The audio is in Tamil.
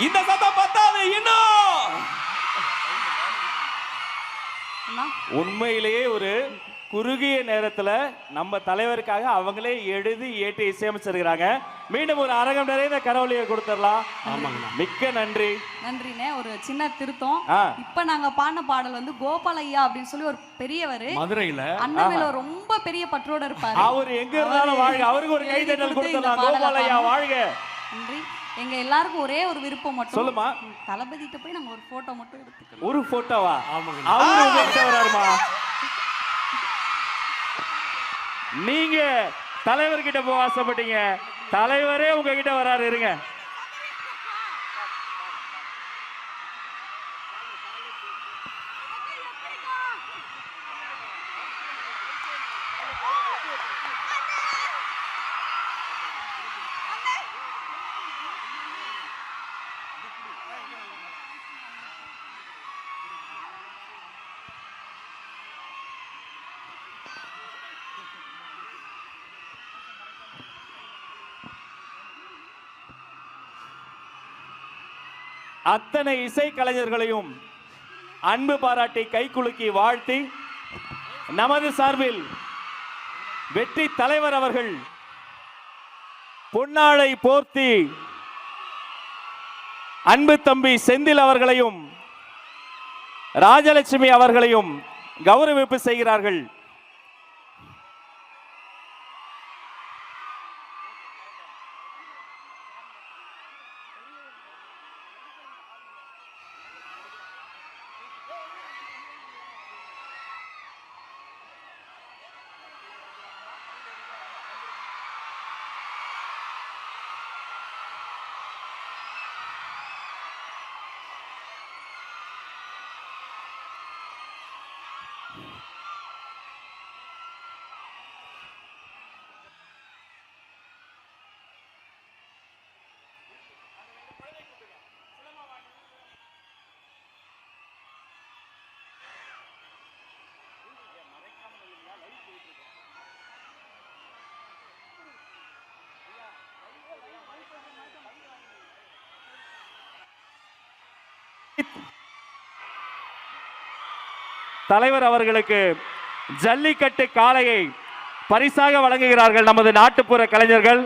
இந்த சத்தம் பத்தாது இன்னும். உண்மையிலேயே ஒரு குறுகிய நேரத்துல நம்ம தலைவருக்காக அவங்களே எழுதி ஏற்றி இசையமைச்சிருக்கிறாங்க. மீண்டும் ஒரு அரங்கம் நிறைந்த கரவொலியை கொடுத்துடலாம். ஆமாங்க, மிக்க நன்றி. நன்றிண்ணே. ஒரு சின்ன திருத்தம், இப்ப நாங்க பாடின பாடல் வந்து கோபாலையா அப்படின்னு சொல்லி ஒரு பெரியவர் மதுரையில அண்ணன் மேல ரொம்ப பெரிய பற்றோட இருப்பாரு. அவர் எங்க இருந்தாலும் வாழ்க. அவருக்கு ஒரு கைதட்டல் கொடுத்துடலாம். கோபாலையா வாழ்க. நன்றி. எங்க எல்லாருக்கும் ஒரே ஒரு விருப்பம் மட்டும். சொல்லுமா. தளபதிட்ட போய் நாங்க ஒரு போட்டோ மட்டும் எடுத்துக்கலாம். ஒரு போட்டோவா? அவரு உங்ககிட்ட வராருமா? நீங்க தலைவர்கிட்ட போக ஆசைப்பட்டீங்க, தலைவரே உங்ககிட்ட வராரு. இருங்க. அத்தனை இசை கலைஞர்களையும் அன்பு பாராட்டி கைகுலுக்கி வாழ்த்தி நமது சார்பில் வெற்றி தலைவர் அவர்கள் பொன்னாடை போர்த்தி அன்பு தம்பி செந்தில் அவர்களையும் ராஜலட்சுமி அவர்களையும் கௌரவிப்பு செய்கிறார்கள். தலைவர் அவர்களுக்கு ஜல்லிக்கட்டு காளையை பரிசாக வழங்குகிறார்கள் நமது நாட்டுப்புற கலைஞர்கள்.